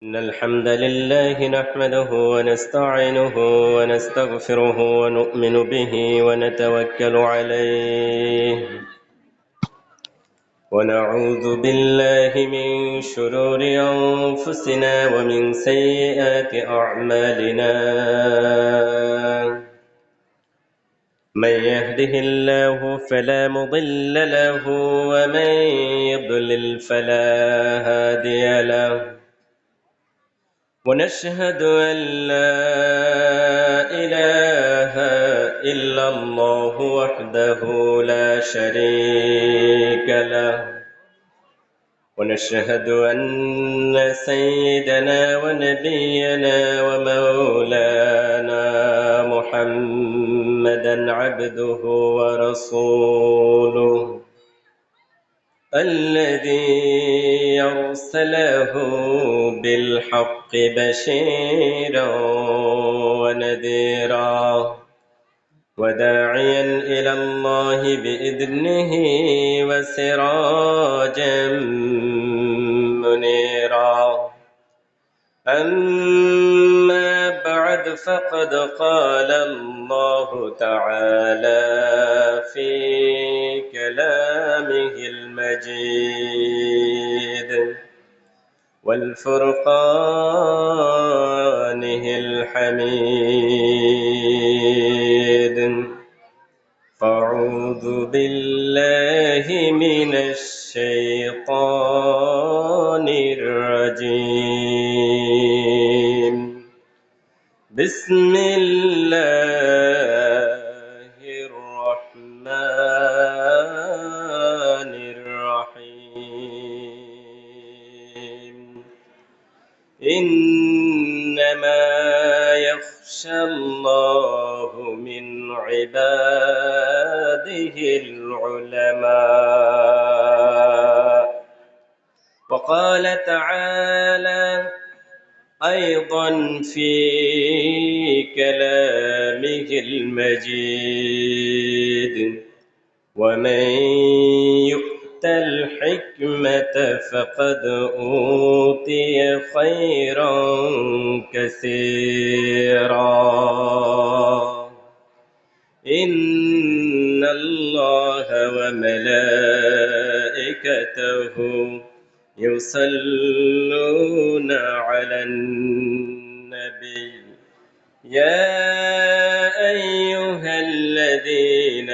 إن الحمد لله نحمده ونستعينه ونستغفره ونؤمن به ونتوكل عليه ونعوذ بالله من شرور أنفسنا ومن سيئات أعمالنا من يهده الله فلا مضل له ومن يضلل فلا هادي له ونشهد أن لا إله إلا الله وحده لا شريك له ونشهد أن سيدنا ونبينا ومولانا محمدا عبده ورسوله الذي أرسله بالحق بشيرا ونذيرا وداعيا إلى الله بإذنه وسراجا منيرا أما بعد فقد قال الله تعالى في كلامه المجيد والفرقانه الحميد فأعوذ بالله من الشيطان الرجيم بسم الله الرحمن الرحيم إنما يخشى الله من عباده العلماء وقال تعالى أيضا في كلامه المجيد ومن يؤت الحكمة فقد أوتي خيرا كثيرا إن الله وملائكته يصلون على النبي يا أيها الذين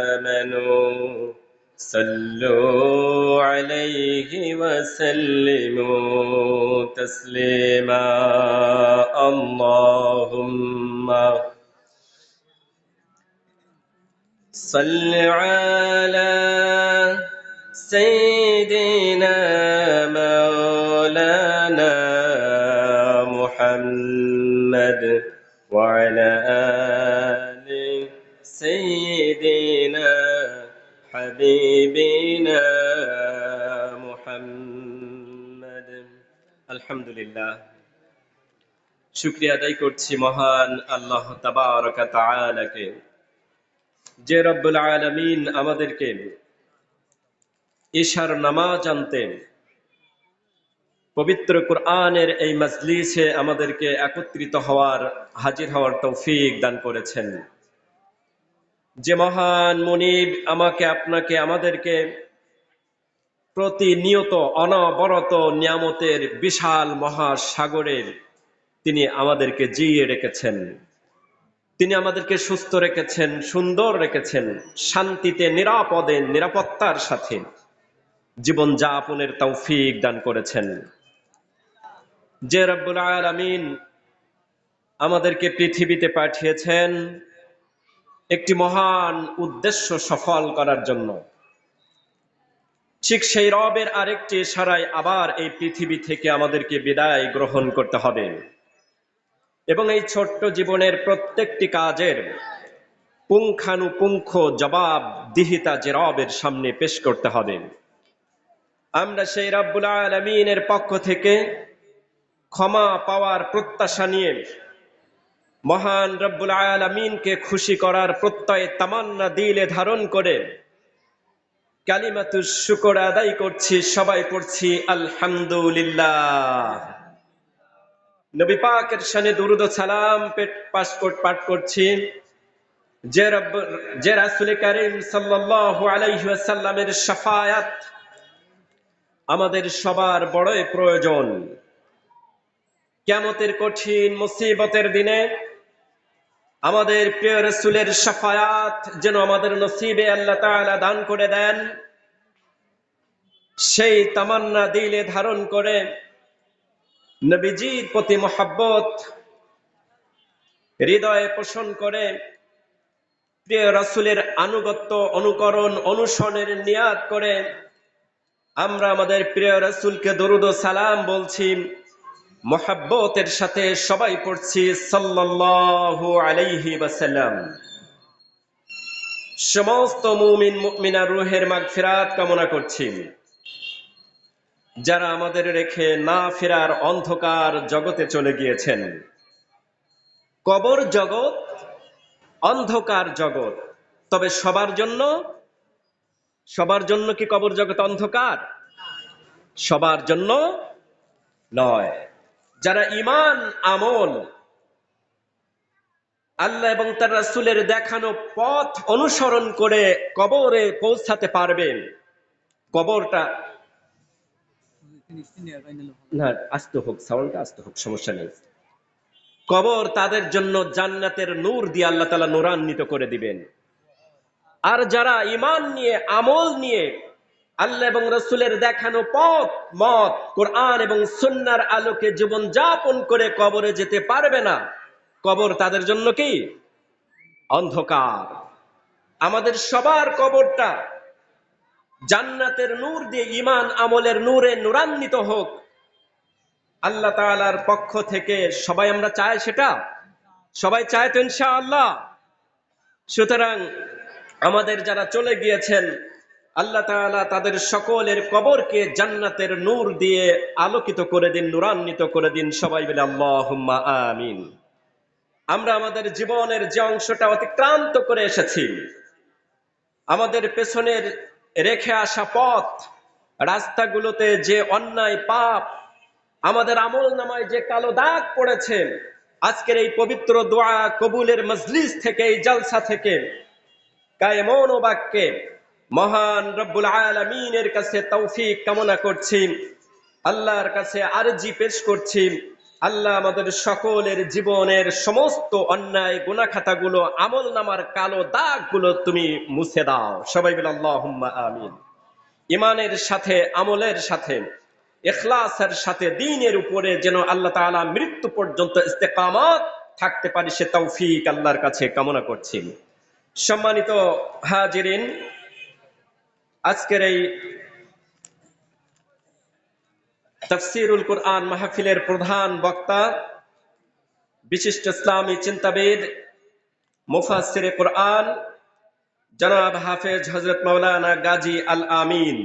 آمنوا صلوا عليه وسلموا تسليما اللهم صل على سيدنا مولانا محمد وعلى آل سيدنا حبيبنا محمد الحمد لله শুকরিয়া আদায় করছি মহান আল্লাহ তাবারক ওয়া তাআলাকে যে রব্বুল আলামিন আমাদেরকে ঈশার নামাজ আনতে পবিত্র কুরআনের এই মজলিসে আমাদেরকে একত্রিত হওয়ার হাজির হওয়ার তৌফিক দান করেছেন। যে মহান মুনিব আমাকে আপনাকে আমাদেরকে প্রতিনিয়ত অনবরত নিয়ামতের বিশাল মহাসাগরের তিনি আমাদেরকে জিইয়ে রেখেছেন, তিনি আমাদেরকে সুস্থ রেখেছেন, সুন্দর রেখেছেন, শান্তিতে নিরাপদে নিরাপত্তার সাথে জীবন যাপনের তৌফিক দান করেছেন। যে রব্বুল আলামিন আমাদেরকে পৃথিবীতে পাঠিয়েছেন একটি মহান উদ্দেশ্য সফল করার জন্য, ঠিক সেই রবের আরেকটি ইশারায় আবার এই পৃথিবী থেকে আমাদেরকে বিদায় গ্রহণ করতে হবে এবং এই ছোট্ট জীবনের প্রত্যেকটি কাজের পুঙ্খানুপুঙ্খ জবাবদিহিতা যে রবের সামনে পেশ করতে হবে। আমরা সেই রব্বুল আলামিনের পক্ষ থেকে ক্ষমা পাওয়ার প্রত্যাশা নিয়ে মহান রব্বুল আলামিনকে খুশি করার প্রত্যয় তামান্না দিলে ধারণ করে কালিমাতুশ শুকর আদায় করছি, সবাই পড়ছি আলহামদুলিল্লাহ। নবী পাকের শানে দুরূদ ও সালাম পাঠ করছি যে রাসূল করিম সাল্লাল্লাহু আলাইহি ওয়াসাল্লামের শাফায়াত আমাদের সবার বড়ই প্রয়োজন। কিয়ামতের কঠিন মুসিবতের দিনে আমাদের প্রিয় রাসূলের শাফায়াত যেন আমাদের নসিবে আল্লাহ তাআলা দান করে দেন, সেই তামান্না দিলে ধারণ করে নবীজির প্রতি মহব্বত হৃদয়ে পোষণ করে প্রিয় রাসূলের আনুগত্য, অনুকরণ, অনুসরণের নিয়াত করে আমরা আমাদের প্রিয় রাসূলকে দরুদ ও সালাম বলছি, মহব্বতের সাথে সবাই পড়ছি সাল্লাল্লাহু আলাইহি ওয়াসাল্লাম। সমস্ত মুমিন মুমিনা রূহের মাগফিরাত কামনা করছি। যারা আমাদের রেখে না ফেরার অন্ধকার জগতে চলে গিয়েছেন। কবর জগৎ অন্ধকার জগৎ, তবে সবার জন্য কি কবর জগৎ অন্ধকার? সবার জন্য নয়। যারা ঈমান আমল আল্লাহ এবং তার রাসূলের দেখানো পথ অনুসরণ করে কবরে পৌঁছাতে পারবেন, কবরটা না আস্তে হোক, সাউন্ডটা আস্তে হোক, সমস্যা নেই। কবর তাদের জন্য জান্নাতের নূর দিয়ে আল্লাহ তাআলা নূরান্বিত করে দিবেন। আর যারা ঈমান নিয়ে আমল নিয়ে আল্লাহ এবং রাসূলের দেখানো পথ মত কোরআন এবং সুন্নাহর আলোকে জীবন যাপন করে কবরে যেতে পারবে না, কবর তাদের জন্য কি অন্ধকার। আমাদের সবার কবরটা জান্নাতের নূর দিয়ে ঈমান আমলের নূরে নূরান্বিত হোক আল্লাহ তাআলার পক্ষ থেকে। সবাই আমরা চাই, সেটা সবাই চায় তো ইনশাআল্লাহ। সুতরাং আমাদের যারা চলে গিয়েছেন আল্লাহ তাআলা তাদের সকলের কবরকে জান্নাতের নূর দিয়ে আলোকিত করে দিন, নূরান্বিত করে দিন। সবাই বলে আল্লাহুম্মা আমিন। আমরা আমাদের জীবনের যে অংশটা অতিক্রান্ত করে এসেছি, আমাদের পেছনের রেখে আসা পথ রাস্তাগুলোতে যে অন্যায় পাপ, আমাদের আমল নামায় যে কালো দাগ পড়েছে, আজকের এই পবিত্র দোয়া কবুলের মজলিস থেকে, এই জালসা থেকে কায়েমন ও বাক্যে মহান রব্বুল আলামিনের কাছে তৌফিক কামনা করছি, আল্লাহর কাছে আরজি পেশ করছি। আল্লাহ আমাদের সকলের জীবনের সমস্ত অন্যায় গুনাহ খাতাগুলো, আমল নামার কালো দাগগুলো তুমি মুছে দাও। সবাই বলে আল্লাহুম্মা আমিন। ঈমানের সাথে, আমলের সাথে, ইখলাসের সাথে, দ্বীনের উপরে যেন আল্লাহ তাআলা মৃত্যু পর্যন্ত ইস্তেকামত থাকতে পারি, সে তৌফিক আল্লাহর কাছে কামনা করছি। সম্মানিত হাজিরিন, আজকের এই তাফসীরুল কুরআন মাহফিলের প্রধান বক্তা বিশিষ্ট ইসলামী চিন্তাবিদ মুফাসসিরে কুরআন জনাব হাফেজ হযরত মাওলানা গাজী আল আমিন।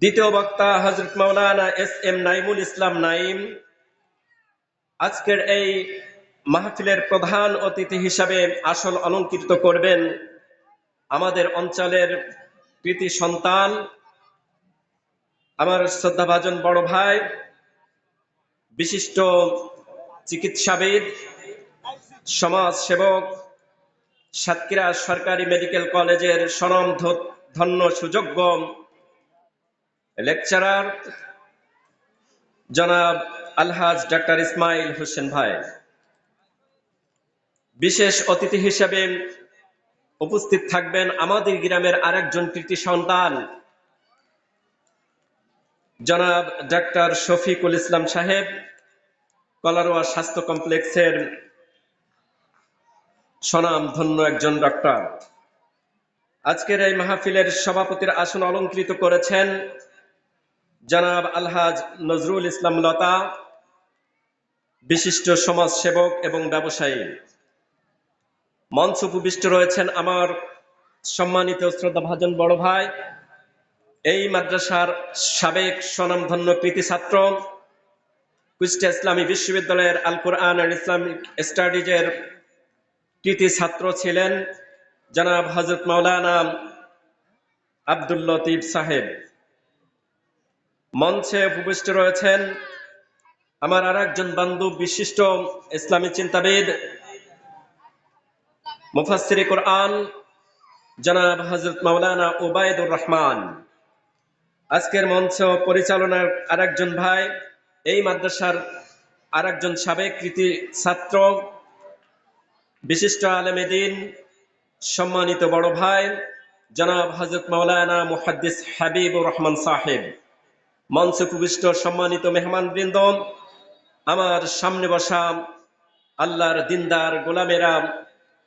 দ্বিতীয় বক্তা হযরত মাওলানা এস.এম. নাইমুল ইসলাম নাইম। আজকের এই মাহফিলের প্রধান অতিথি হিসাবে আসল অলংকৃত করবেন আমাদের অঞ্চলের কৃতি সন্তান, আমার শ্রদ্ধাভাজন বড় ভাই, বিশিষ্ট চিকিৎসাবিদ, সমাজ সেবক, সাতক্ষীরা সরকারি মেডিকেল কলেজের স্বনামধন্য সুযোগ্য লেকচারার জনাব আলহাজ ডাক্তার ইসমাইল হোসেন ভাই। বিশেষ অতিথি হিসেবে উপস্থিত থাকবেন আমাদের গ্রামের আরেকজন কৃতি সন্তান জনাব ডাক্তার শফিকুল ইসলাম সাহেব, কলারোয়া স্বাস্থ্য কমপ্লেক্সের স্বনামধন্য একজন ডক্টর। আজকের এই মাহফিলের সভাপতির আসন অলংকৃত করেছেন জনাব আলহাজ নজরুল ইসলাম লতা, বিশিষ্ট সমাজ সেবক এবং ব্যবসায়ী। মঞ্চ উপবিষ্ট রয়েছেন আমার সম্মানিত শ্রদ্ধাভাজন বড় ভাই, এই মাদ্রাসার সাবেক স্বনামধন্য কৃতি ছাত্র, কুষ্টিয়া ইসলামী বিশ্ববিদ্যালয়ের আল কোরআন এন্ড ইসলামিক স্টাডিজের কৃতি ছাত্র ছিলেন জনাব হযরত মাওলানা আব্দুল লতিফ সাহেব। মঞ্চে উপবিষ্ট রয়েছেন আমার আর একজন বান্ধব বিশিষ্ট ইসলামী চিন্তাবিদ মুফাসসিরে কোরআন জনাব হযরত মাওলানা ওবায়দুর রহমান, আজকের মঞ্চ পরিচালনার আরেকজন ভাই, এই মাদ্রাসার আরেকজন সাবেক কৃতি ছাত্র, বিশিষ্ট আলেমে দ্বীন, সম্মানিত বড় ভাই জনাব হযরত মাওলানা মুহাদ্দিস হাবিবুর রহমান সাহেব, মঞ্চে উপবিষ্ট সম্মানিত মেহমানবৃন্দ, আমার সামনে বসা আল্লাহর দিনদার গোলামেরা,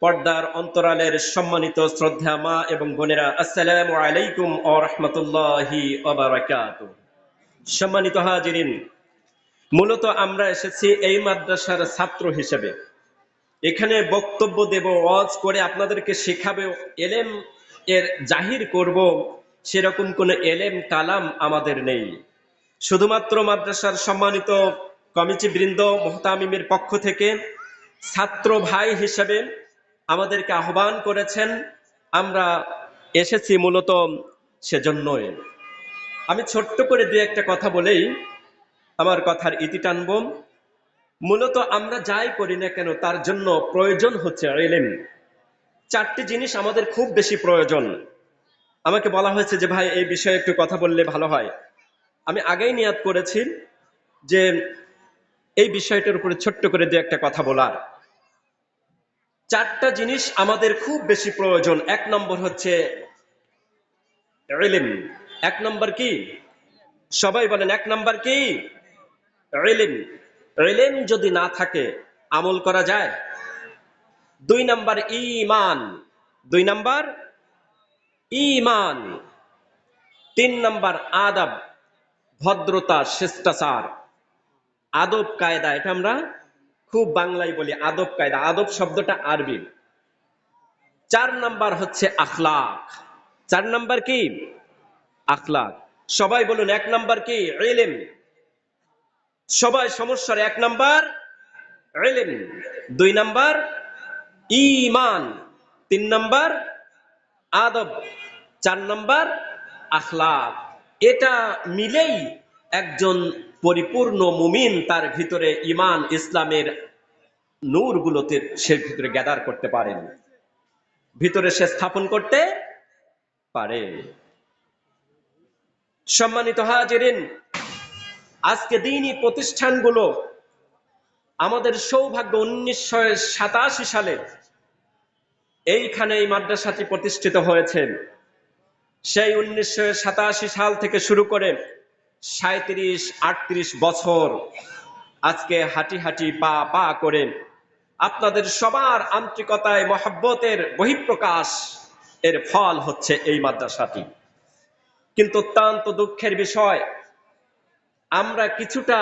পর্দার অন্তরালের সম্মানিত শ্রদ্ধা মা এবং বোনেরা, আসসালামু আলাইকুম ওয়া রাহমাতুল্লাহি ওয়া বারাকাতুহু। সম্মানিত হাজিরিন, মূলত আমরা এসেছি এই মাদ্রাসার ছাত্র হিসেবে। এখানে বক্তব্য দেব, ওয়াজ করে আপনাদেরকে শেখাবে, এলেম এর জাহির করব, সেরকম কোনো এলেম কালাম আমাদের নেই। শুধুমাত্র মাদ্রাসার সম্মানিত কমিটি বৃন্দ মুহতামিমের পক্ষ থেকে ছাত্র ভাই হিসেবে আমাদেরকে আহ্বান করেছেন, আমরা এসেছি মূলত সেজন্যই। আমি ছোট্ট করে দু একটা কথা বলেই আমার কথার ইতি টানব। মূলত আমরা যাই করি না কেন তার জন্য প্রয়োজন হচ্ছে ইলম। চারটি জিনিস আমাদের খুব বেশি প্রয়োজন। আমাকে বলা হয়েছে যে ভাই এই বিষয়ে একটু কথা বললে ভালো হয়। আমি আগেই নিয়াত করেছি যে এই বিষয়টার উপরে ছোট্ট করে দু একটা কথা বলার। চারটা জিনিস আমাদের খুব বেশি প্রয়োজন। এক নম্বর হচ্ছে ইলম। এক নম্বর কি? সবাই বলেন, এক নম্বর কি? ইলম। ইলম যদি না থাকে আমল করা যায়? দুই নম্বর ঈমান। দুই নম্বর ঈমান। তিন নম্বর আদব, ভদ্রতা, শিষ্টাচার, আদব কায়দা। এটা আমরা খুব বাংলায় বলি আদব কায়দা। আদব শব্দটা আরবি। চার নম্বর হচ্ছে আখলাক। চার নম্বর কি? আখলাক। সবাই বলুন, এক নম্বর কি? ইলম। সবাই সমস্যার এক নম্বর ইলম, দুই নম্বর ঈমান, তিন নম্বর আদব, চার নম্বর আখলাক। এটা মিলেই একজন পরিপূর্ণ মুমিন তার ভিতরে ঈমান ইসলামের নূরগুলোতে সে ভিতরে গ্যাদার করতে পারেন, ভিতরে সে স্থাপন করতে পারে। সম্মানিত হাজিরিন, আজকে দ্বীনি প্রতিষ্ঠানগুলো আমাদের সৌভাগ্য 1987 সালে এইখানে এই মাদ্রাসাটি প্রতিষ্ঠিত হয়েছে। সেই 1987 সাল থেকে শুরু করে 37-38 বছর আজকে হাঁটি হাঁটি পা পা করে আপনাদের সবার আন্তরিকতায় মহব্বতের বহিঃপ্রকাশ এর ফল হচ্ছে এই মাদ্রাসাটি। কিন্তু অত্যন্ত দুঃখের বিষয়, আমরা কিছুটা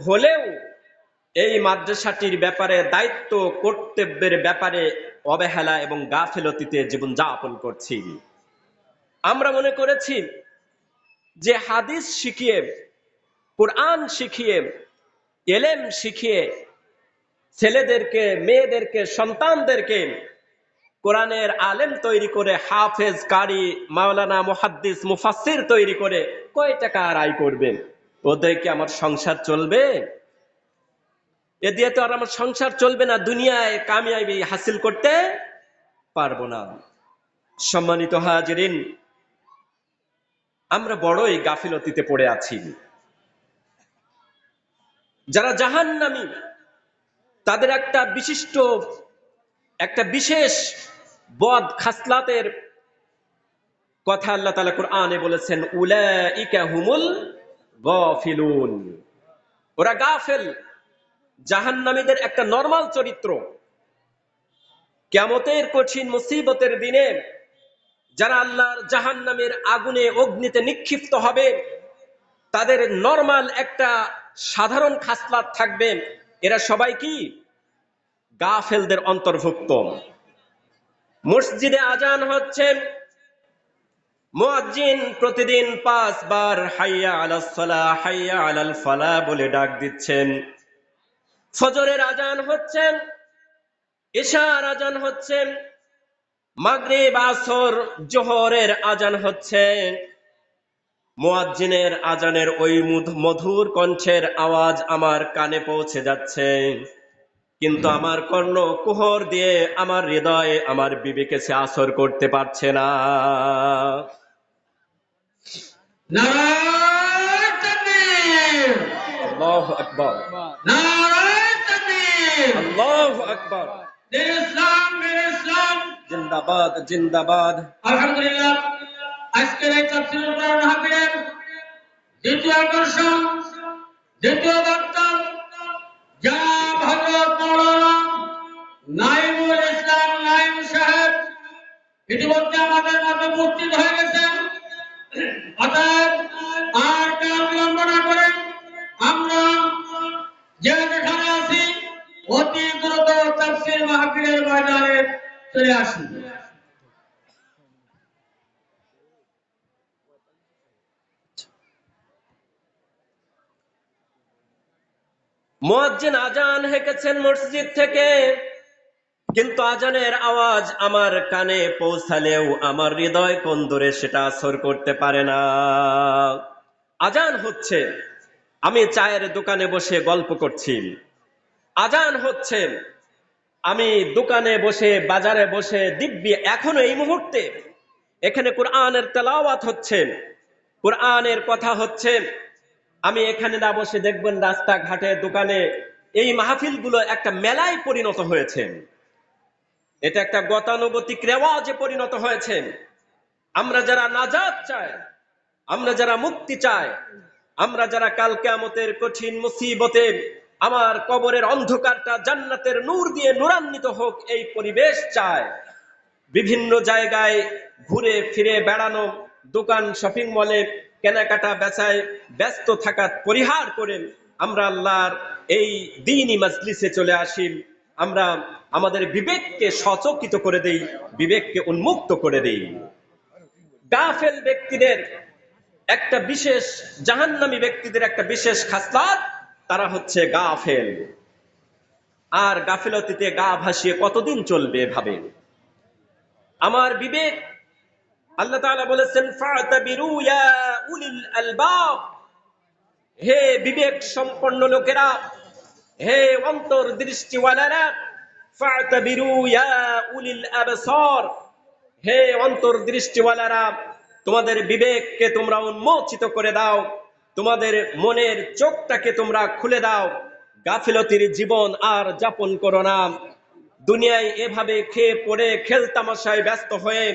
হলেও এই মাদ্রাসাটির ব্যাপারে, দায়িত্ব কর্তব্যের ব্যাপারে অবহেলা এবং গাফিলতিতে জীবনযাপন করছি। আমরা মনে করেছি যে হাদিস শিখিয়ে, কোরআন শিখিয়ে, এলেম শিখিয়ে ছেলেদেরকে, মেয়েদেরকে, সন্তানদেরকে কোরআনের আলেম তৈরি করে, হাফেজ, কারি, মাওলানা, মুহাদ্দিস, মুফাসসির তৈরি করে কয় টাকা আয় করবেন? ওদেরকে আমার সংসার চলবে? এ দিয়ে তো আর আমার সংসার চলবে না, দুনিয়ায় কামিয়াবি হাসিল করতে পারবো না। সম্মানিত হাজিরিন, আমরা বড়ই গাফিলতিতে পড়ে আছি। যারা জাহান্নামী তাদের একটা বিশেষ বদ খাসলাতের কথা আল্লাহ তাআলা কোরআনে বলেছেন, উলাইকা হুমুল গাফিলুন। ওরা গাফেল। জাহান্নামীদের একটা নরমাল চরিত্র। কিয়ামতের কঠিন মুসিবতের দিনে যারা আল্লাহর জাহান্নামের আগুনে, অগ্নিতে নিক্ষিপ্ত হবে, তাদের নরমাল একটা সাধারণ খাসলাত থাকবে, এরা সবাই কি? গাফেলদের অন্তর্ভুক্ত। মসজিদে আজান হচ্ছে, মুয়াজ্জিন প্রতিদিন 5 বার হাইয়া আলাস সালাহ, হাইয়া আলাল ফালাহ বলে ডাক দিচ্ছেন। ফজরের আজান হচ্ছে, ইশার আজান হচ্ছে, মাগরিব, আসর, জোহরের আজান হচ্ছে। মুয়াজ্জিনের আজানের ওই মধুর কণ্ঠের আওয়াজ আমার কানে পৌঁছে যাচ্ছে, কিন্তু আমার কর্ণ কুহর দিয়ে আমার হৃদয়ে আমার বিবেকে সে আসর করতে পারছে না। নারায়ে তাকবীর, আল্লাহু আকবার, নারায়ে তাকবীর, আল্লাহু আকবার। দিন ইসলাম, দিন ইসলাম, জিন্দাবাদ, জিন্দাবাদ। আলহামদুলিল্লাহ। আজকের এই তাফসীরুল কোরআন মাহফিলের দ্বিতীয় আকর্ষণ, দ্বিতীয় বক্তা জনাব হযরত মাওলানা নাঈমুল ইসলাম নাঈম সাহেব ইতিমধ্যে আমাদের মাঝে উপস্থিত হয়ে গেছেন। অতএব আর কাল বিলম্ব না করে আমরা যে যেখানে আছি অতি দ্রুত তাফসীর মাহফিলের ময়দানে চলে আসি। মুয়াজ্জিন আজান হেঁকেছেন মসজিদ থেকে, কিন্তু আজানের আওয়াজ আমার কানে পৌঁছালেও আমার হৃদয় কন্দরে সেটা আসর করতে পারে না। আজান হচ্ছে, আমি চায়ের দোকানে বসে গল্প করছি। আজান হচ্ছে, আমি দোকানে বসে বাজারে বসে দিব্যি এখনো এই মুহূর্তে এখানে কোরআনের তেলাওয়াত হচ্ছে, কোরআনের কথা হচ্ছে। আমি এখানে না বসে দেখবেন রাস্তাঘাটে দোকানে এই মাহফিলগুলো একটা মেলায় পরিণত হয়েছে, এটা একটা গতানুগতিক রেওয়াজে পরিণত হয়েছে। আমরা যারা নাজাত চাই, আমরা যারা মুক্তি চাই, আমরা যারা কাল কিয়ামতের কঠিন মুসিবতে আমার কবরের অন্ধকারটা জান্নাতের নূর দিয়ে নূরান্বিত হোক এই পরিবেশ চাই, বিভিন্ন জায়গায় ঘুরে ফিরে বেড়ানো, দোকান শপিং মলে কেনাকাটা বেচায় ব্যস্ত থাকা পরিহার করে আমরা আল্লাহর এই দ্বীনি মজলিসে চলে আসি। আমরা আমাদের বিবেককে সচকিত করে দেই, বিবেককে উন্মুক্ত করে দেই। গাফেল ব্যক্তিদের একটা বিশেষ, জাহান্নামী ব্যক্তিদের একটা বিশেষ খাসলাত, তারা হচ্ছে গাফেল। আর গাফিলতিতে গা ভাসিয়ে কতদিন চলবে এভাবে? আমার বিবেক, আল্লাহ তাআলা বলেছেন ফাতাবিরু ইয়া উলিল আলবাব, হে বিবেক সম্পন্ন লোকেরা, হে অন্তর্দৃষ্টিওয়ালারা, ফাতাবিরু ইয়া উলিল আবসার, হে অন্তর্দৃষ্টিওয়ালারা, তোমাদের বিবেককে তোমরা উন্মোচিত করে দাও, তোমাদের মনের চোখটাকে তোমরা খুলে দাও। গাফিলতির জীবন আর যাপন করো না। দুনিয়ায় এভাবে খেয়ে পড়ে খেলতামাশায় ব্যস্ত হয়ে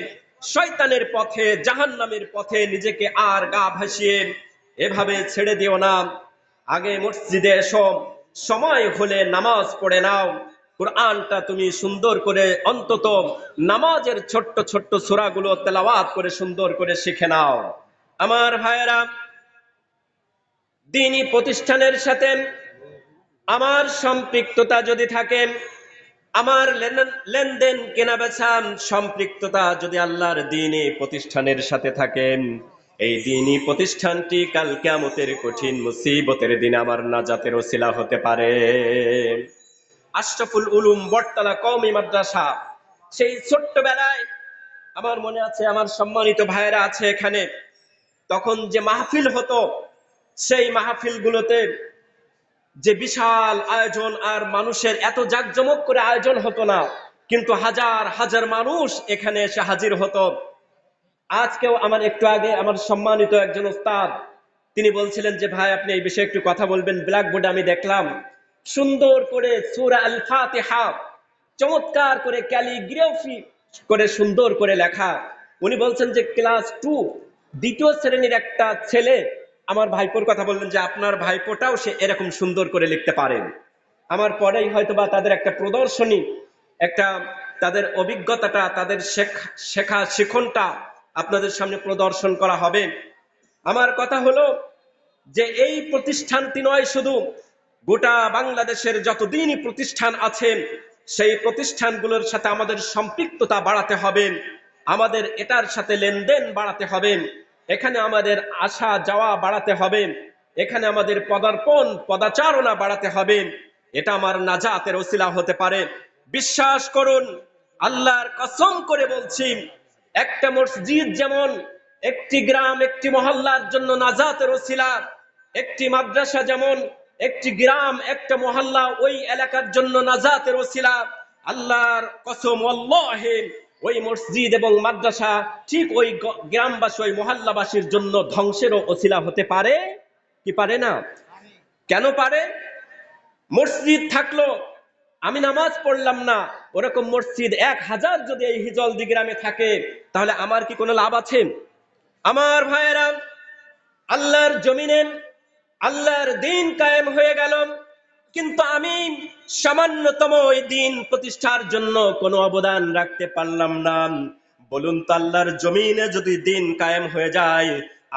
শয়তানের পথে, জাহান্নামের পথে নিজেকে আর গা ভাসিয়ে এভাবে ছেড়ে দিও না। আগে মসজিদে এসো, সময় হলে নামাজ পড়ে নাও, কোরআনটা তুমি সুন্দর করে অন্তত নামাজের ছোট্ট ছোট্ট সূরাগুলো তেলাওয়াত করে সুন্দর করে শিখে নাও। আমার ভাইয়েরা, দ্বীনি প্রতিষ্ঠানের সাথে আমার সম্পৃক্ততা যদি থাকে, আমার লেনদেন কেনা বেচা সম্পৃক্ততা যদি আল্লাহর দ্বীনি প্রতিষ্ঠানের সাথে থাকে, এই দ্বীনি প্রতিষ্ঠানটি কাল কিয়ামতের কঠিন মুসিবতের দিনে আমার নাজাতের ওসিলা হতে পারে। আশরাফুল উলুম বটতলা কওমি মাদ্রাসা, সেই ছোট্টবেলায় আমার মনে আছে, আমার সম্মানিত ভাইয়েরা আছে এখানে, তখন যে মাহফিল হতো, সেই মাহফিলগুলোতে যে বিশাল আয়োজন, আর মানুষের এত জাঁকজমক করে আয়োজন হতো না, কিন্তু হাজার হাজার মানুষ এখানে এসে হাজির হতো। আজকেও আমার একটু আগে আমার সম্মানিত একজন ওস্তাদ, তিনি বলছিলেন যে ভাই আপনি এই বিষয়ে একটু কথা বলবেন। ব্ল্যাকবোর্ডে আমি দেখলাম সুন্দর করে সূরা আল ফাতিহা চমৎকার করে ক্যালিগ্রাফি করে সুন্দর করে লেখা। উনি বলছেন যে ক্লাস 2 দ্বিতীয় শ্রেণীর একটা ছেলে, আমার ভাইপোর কথা বললেন যে আপনার ভাইপোটাও সে এরকম সুন্দর করে লিখতে পারেন। আমার পরেই হয়তোবা তাদের একটা প্রদর্শনী, একটা তাদের অভিজ্ঞতাটা, তাদের শেখা শিখনটা আপনাদের সামনে প্রদর্শন করা হবে। আমার কথা হলো যে এই প্রতিষ্ঠানটি নয়, শুধু গোটা বাংলাদেশের যত দ্বীনি প্রতিষ্ঠান আছে সেই প্রতিষ্ঠানগুলোর সাথে আমাদের সম্পৃক্ততা বাড়াতে হবে, আমাদের এটার সাথে লেনদেন বাড়াতে হবে, এখানে আমাদের আসা যাওয়া বাড়াতে হবে, এখানে আমাদের পদার্পণ পদাচারণা বাড়াতে হবে। এটা আমার নাজাতের ওসিলা হতে পারে। বিশ্বাস করুন, আল্লাহর কসম করে বলছি, একটা মসজিদ যেমন একটি গ্রাম একটি মহল্লার জন্য নাজাতের ওসিলা, একটি মাদ্রাসা যেমন একটি গ্রাম একটা মহল্লা ওই এলাকার জন্য নাজাতের ওসিলা, আল্লাহর কসম আল্লাহে ওই মসজিদ এবং মাদ্রাসা ঠিক ওই গ্রামবাসী ওই মহল্লাবাসীর জন্য ধ্বংসেরও ওসিলা হতে পারে কি পারে না? কেন পারে? মসজিদ থাকলো, আমি নামাজ পড়লাম না, ওরকম মসজিদ 1000 যদি এই হিজলদি গ্রামে থাকে, তাহলে আমার কি কোনো লাভ আছে? আমার ভাইয়েরা, আল্লাহর জমিনে আল্লাহর দিন কায়েম হয়ে গেল, কিন্তু আমি সামান্যতম ওই দিন প্রতিষ্ঠার জন্য কোনো অবদান রাখতে পারলাম না। বলুন তো, আল্লাহর জমিনে যদি দিন কায়েম হয়ে যায়,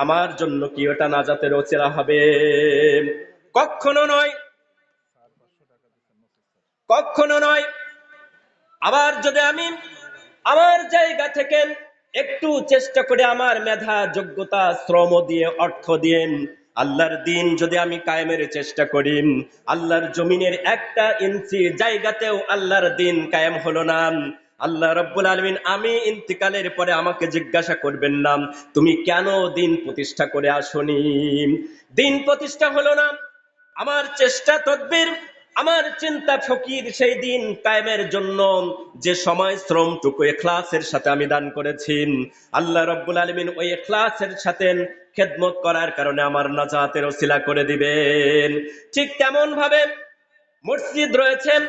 আমার জন্য কি ওটা নাজাতের ওসিলা হবে? কখনো নয়, কখনো নয়। আবার যদি আমি আমার জায়গা থেকে একটু চেষ্টা করে আমার মেধা যোগ্যতা শ্রম দিয়ে অর্থ দিয়ে আল্লাহর দিন যদি আমি কায়েমের চেষ্টা করি, আল্লাহর জমিনের 1 ইঞ্চি জায়গাতেও আল্লাহর দিন কায়েম হলো না, আল্লাহ রাব্বুল আলামিন আমি ইন্তিকালের পরে আমাকে জিজ্ঞাসা করবেন না তুমি কেন দিন প্রতিষ্ঠা করে আসনি? দিন প্রতিষ্ঠা হলো না, আমার চেষ্টা তদবির আমার চিন্তা ফকির সেই দিন কায়েমের জন্য যে সময় শ্রমটুকু ইখলাসের সাথে আমি দান করেছি, আল্লাহ রাব্বুল আলামিন ওই ইখলাসের সাথে খেদমত করার কারণে আমার নাজাতের ওসিলা করে দিবেন। ঠিক তেমন ভাবে মসজিদ রয়েছেন,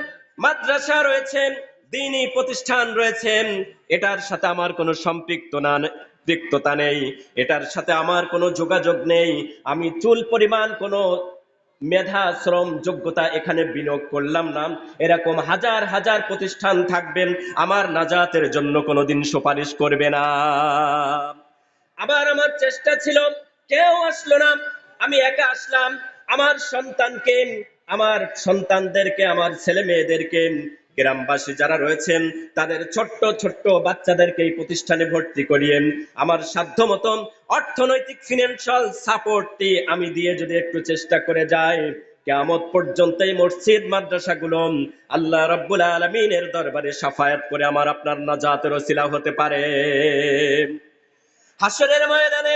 মাদ্রাসা রয়েছেন, দ্বীনি প্রতিষ্ঠান রয়েছেন, এটার সাথে আমার কোনো সম্পৃক্ততা নেই, এটার সাথে আমার কোনো যোগাযোগ নেই, আমি চুল পরিমাণ কোনো মেধা শ্রম যোগ্যতা এখানে বিনিয়োগ করলাম না, এরকম হাজার হাজার প্রতিষ্ঠান থাকবেন, আমার নাজাতের জন্য কোনোদিন সুপারিশ করবে না। আবার আমার চেষ্টা ছিল, কেউ আসলো না, আমি একা আসলাম, আমার সন্তানকে, আমার সন্তানদেরকে, আমার ছেলে মেয়েদেরকে, গ্রামবাসী যারা রয়েছেন তাদের ছোট্ট ছোট্ট বাচ্চাদেরকে এই প্রতিষ্ঠানে ভর্তি করিয়ে আমার সাধ্য মতন অর্থনৈতিক ফিনান্সিয়াল সাপোর্টটি আমি দিয়ে যদি একটু চেষ্টা করে যাই, কিয়ামত পর্যন্ত এই মসজিদ মাদ্রাসাগুলো আল্লাহ রাব্বুল আলামিনের দরবারে শাফায়াত করে আমার আপনার নাজাতের ওসিলা হতে পারে। হাসরের ময়দানে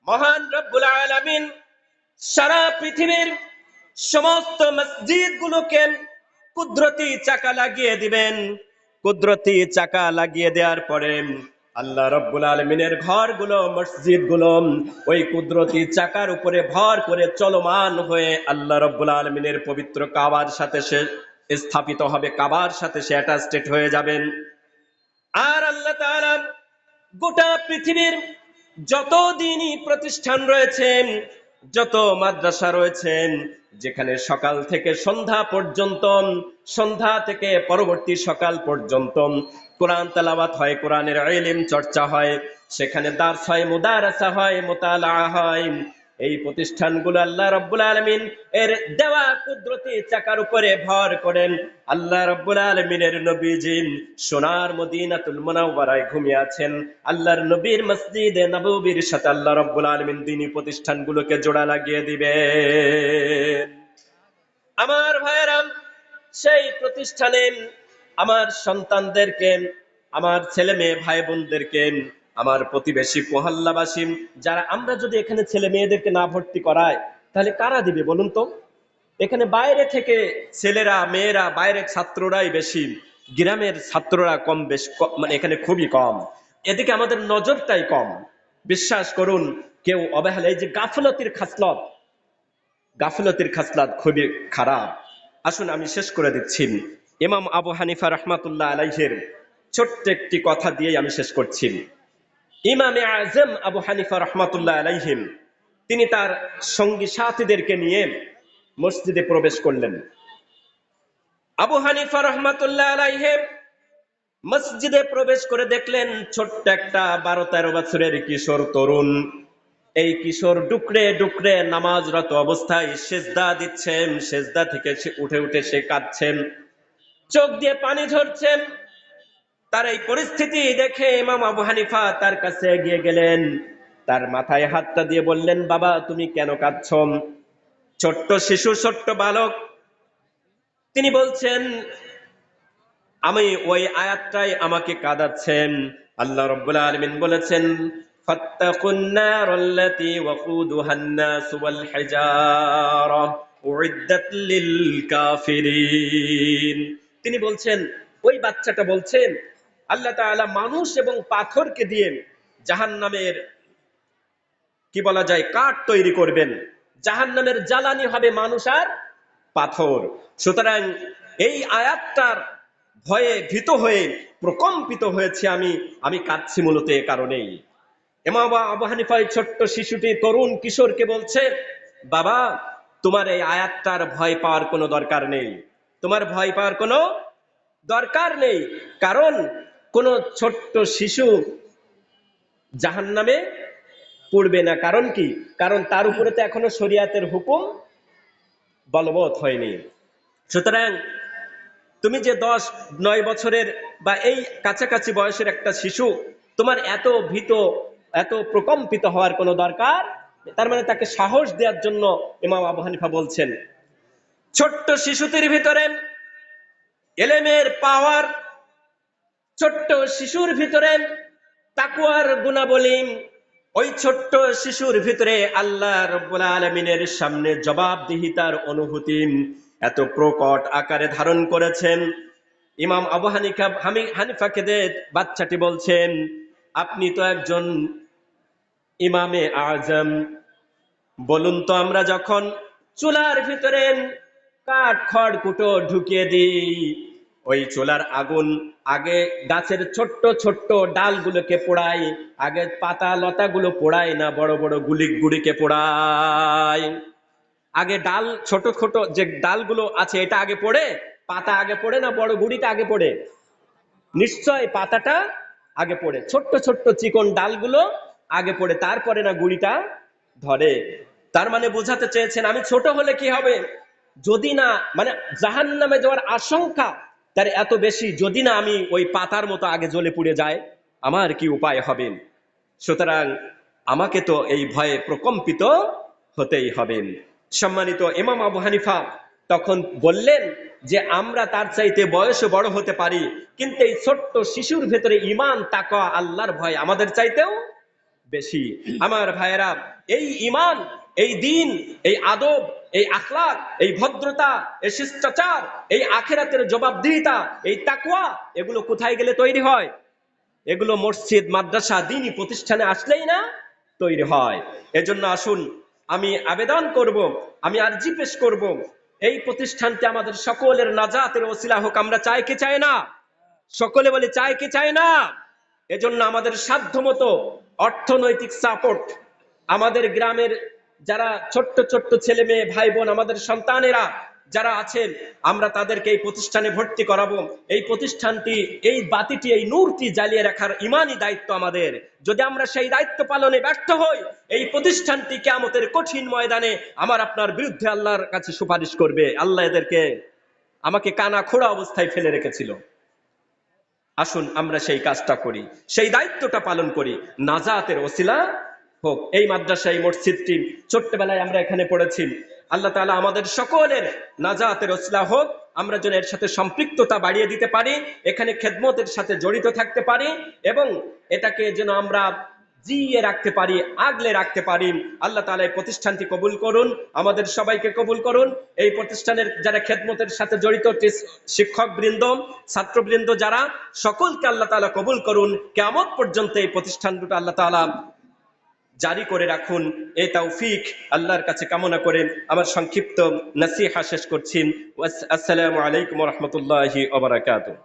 মহান রব্বুল আলামিন সারা পৃথিবীর সমস্ত মসজিদগুলোকে কুদরতি চাকা লাগিয়ে দিবেন। কুদরতি চাকা লাগিয়ে দেওয়ার পরে আল্লাহ রাব্বুল আলামিনের ঘরগুলো, মসজিদগুলো ওই কুদরতি চাকার উপরে ভর করে চলমান হয়ে আল্লাহ রাব্বুল আলামিনের পবিত্র কাবার সাথে সে স্থাপিত হবে, কাবার সাথে সে অ্যাটাচড হয়ে যাবেন। আর আল্লাহ তাআলা গোটা পৃথিবীর যত দ্বীনি প্রতিষ্ঠান রয়েছেন, যত মাদ্রাসা রয়েছেন, যেখানে সকাল থেকে সন্ধ্যা পর্যন্ত, সন্ধ্যা থেকে পরবর্তী সকাল পর্যন্ত কোরআন তেলাওয়াত হয়, কোরআনের ইলম চর্চা হয়, সেখানে দার্স হয়, মুদারাসা হয়, মুতালা হয়, এই প্রতিষ্ঠানগুলো আল্লাহ রাব্বুল আলামিন এর দেওয়া কুদরতি চাকার উপরে ভর করেন। আল্লাহ রাব্বুল আলামিনের নবীজি সোনার মদিনাতুল মুনাওয়ারায় ঘুমিয়ে আছেন, আল্লাহর নবীর মসজিদে নববীর সাথে আল্লাহ রাব্বুল আলামিন দ্বীনি প্রতিষ্ঠানগুলোকে জোড়া লাগিয়ে দিবেন। আমার ভাইয়েরা, সেই প্রতিষ্ঠানে আমার সন্তানদেরকে, আমার ছেলে মেয়ে ভাই বোনদেরকে, আমার প্রতিবেশী মহল্লাবাসী যারা, আমরা যদি এখানে ছেলে মেয়েদেরকে না ভর্তি করাই তাহলে কারা দিবে বলুন তো? এখানে বাইরে থেকে ছেলেরা মেয়েরা, বাইরের ছাত্ররাই বেশি, গ্রামের ছাত্ররা কম বেশ, মানে এখানে খুবই কম, এদিকে আমাদের নজরটাই কম। বিশ্বাস করুন, কেউ অবহেলা, এই যে গাফলতির খাসলাত খুবই খারাপ। আসুন আমি শেষ করে দিচ্ছি। ইমাম আবু হানিফা রাহমাতুল্লাহ আলাইহির ছোট্ট একটি কথা দিয়ে আমি শেষ করছি। ইমামে আজম আবু হানিফা রাহমাতুল্লাহ আলাইহিম তিনি তার সঙ্গী সাথীদেরকে নিয়ে মসজিদে প্রবেশ করলেন। আবু হানিফা রাহমাতুল্লাহ আলাইহি মসজিদে প্রবেশ করে দেখলেন ছোট্ট একটা 12-13 বছরের কিশোর তরুণ, এই কিশোর ডুকরে ডুকরে নামাজরত অবস্থায় সেজদা দিচ্ছেন, সেজদা থেকে সে উঠে উঠে সে কাঁদছেন, চোখ দিয়ে পানি ঝরছেন। তার এই পরিস্থিতি দেখে ইমাম আবু হানিফা তার কাছে এগিয়ে গেলেন, তার মাথায় হাতটা দিয়ে বললেন, বাবা তুমি কেন কাঁদছ? ছোট্ট শিশু, ছোট্ট বালক, তিনি বলছেন, আমি ওই আয়াতটাই আমাকে কাঁদাচ্ছেন। আল্লাহ রাব্বুল আলামিন বলেছেন, ফাত্তাকুন নারাল্লাতী ওয়াকুদুহান নাস ওয়াল হিজারা উইদ্দাত লিল কাফিরিন। তিনি বলছেন, ওই বাচ্চাটা বলছেন আল্লাহ তাআলা মানুষ এবং পাথরকে দিয়ে জাহান্নামের কি বলা যায় কাঠ তৈরি করবেন। জাহান্নামের জ্বালানি হবে মানুষ আর পাথর। সুতরাং এই আয়াতটার ভয়ে ভীত হয়ে প্রকম্পিত হয়েছে আমি কাঁদছি মূলত এ কারণেই। ইমাম আবু হানিফা ছোট্ট শিশুটি তরুণ কিশোরকে বলছে, বাবা তোমার এই আয়াতটার ভয় পাওয়ার কোনো দরকার নেই, তোমার ভয় পাওয়ার কোনো দরকার নেই। কারণ কোন ছোট্ট শিশু জাহান্নামে পড়বে না। কারণ কি? কারণ তার উপরে তো এখনো শরিয়াতের হুকুম বলবৎ হয়নি। সুতরাং তুমি যে 10-9 বছরের বা এই কাছাকাছি বয়সের একটা শিশু, তোমার এত ভীত এত প্রকম্পিত হওয়ার কোনো দরকার। তার মানে তাকে সাহস দেওয়ার জন্য ইমাম আবু হানিফা বলছেন, ছোট্ট শিশুটির ভিতরে ইলমের পাওয়ার, ছোট্ট শিশুর ভিতরে তাকওয়ার গুণাবলী, ওই ছোট্ট শিশুর ভিতরে আল্লাহ রাব্বুল আলামিনের সামনে জবাবদিহিতার অনুভূতি এত প্রকট আকারে ধারণ করেছেন। ইমাম আবু হানিফাকে দে বাচ্চাটি বলছেন, আপনি তো একজন ইমামে আজম, বলুন তো আমরা যখন চুলার ভিতরে কাঠ খড়কুটো ঢুকিয়ে দিই, ওই চুলার আগুন আগে গাছের ছোট্ট ছোট্ট ডালগুলোকে পোড়াই, আগে পাতা লতাগুলো পোড়াই না বড় বড় গুড়িকে পোড়াই? আগে ডাল ছোট ছোট যে ডালগুলো আছে এটা আগে পড়ে, পাতা আগে পড়ে না বড় গুড়িটা আগে পড়ে? নিশ্চয় পাতাটা আগে পড়ে, ছোট্ট ছোট্ট চিকন ডালগুলো আগে পড়ে, তারপরে না গুড়িটা ধরে। তার মানে বোঝাতে চেয়েছেন আমি ছোট হলে কি হবে, যদি না মানে জাহান্নামে যাওয়ার আশঙ্কা তার এত বেশি, যদি না আমি ওই পাতার মতো আগে জ্বলে পুড়ে যায় আমার কি উপায় হবে। সুতরাং আমাকে তো এই ভয়ে প্রকম্পিত হতেই হবে। সম্মানিত ইমাম আবু হানিফা তখন বললেন যে আমরা তার চাইতে বয়সে বড় হতে পারি, কিন্তু এই ছোট্ট শিশুর ভেতরে ঈমান তাকওয়া আল্লাহর ভয় আমাদের চাইতেও বেশি। আমার ভাইয়েরা, এই ঈমান, এই দ্বীন, এই আদব, এই আখলাক, এই ভদ্রতা, এই শিষ্টাচার, এই আখিরাতের জবাবদিহিতা, এই তাকওয়া, এগুলো কোথায় গেলে তৈরি হয়? এগুলো মসজিদ, মাদ্রাসা, দ্বীনি প্রতিষ্ঠানে আসলেই না তৈরি হয়। এজন্য আসুন আমি আবেদন করব, আমি আরজি পেশ করব, এই প্রতিষ্ঠানটি আমাদের সকলের নাজাতের ওসিলা হোক। আমরা চাই কি চাই না? সকলে বলে চাই কি চাই না? এজন্য আমাদের সাধ্যমতো অর্থনৈতিক সাপোর্ট, আমাদের গ্রামের যারা ছোট্ট ছোট্ট ছেলে মেয়ে ভাই বোন, আমাদের সন্তানেরা যারা আছেন, আমরা তাদেরকে এই প্রতিষ্ঠানে ভর্তি করাবো। এই প্রতিষ্ঠানটি, এই বাতিটি, এই নূরটি জ্বালিয়ে রাখার ইমানি দায়িত্ব আমাদের। যদি আমরা সেই দায়িত্ব পালনে ব্যর্থ হই, এই প্রতিষ্ঠানটি কিয়ামতের কঠিন ময়দানে আমার আপনার বিরুদ্ধে আল্লাহর কাছে সুপারিশ করবে, আল্লাহ এদেরকে আমাকে কানা খোড়া অবস্থায় ফেলে রেখেছিল। আসুন আমরা সেই কাজটা করি, সেই দায়িত্বটা পালন করি, নাজাতের ওসিলা হোক। এই মাদ্রাসা, এই মসজিদটি ছোট্টবেলায় আমরা এখানে পড়েছি, আল্লাহ তাআলা আমাদের সকলের নাজাতের ওসিলা হোক। আমরা যেন এর সাথে সম্পৃক্ততা বাড়িয়ে দিতে পারি, এখানে খেদমতের সাথে জড়িত থাকতে পারি, এবং এটাকে যেন আমরা জিয়ে রাখতে পারি, আগলে রাখতে পারি। আল্লাহ তাআলা এই প্রতিষ্ঠানটি কবুল করুন, আমাদের সবাইকে কবুল করুন। এই প্রতিষ্ঠানের যারা খেদমতের সাথে জড়িত শিক্ষক বৃন্দ, ছাত্রবৃন্দ যারা, সকলকে আল্লাহ তাআলা কবুল করুন। কিয়ামত পর্যন্ত এই প্রতিষ্ঠান দুটো আল্লাহ তাআলা জারি করে রাখুন, এই তৌফিক আল্লাহর কাছে কামনা করে আমার সংক্ষিপ্ত নসিহা শেষ করছি। আসসালামু আলাইকুম ওয়া রাহমাতুল্লাহি ওয়া বারাকাতুহু।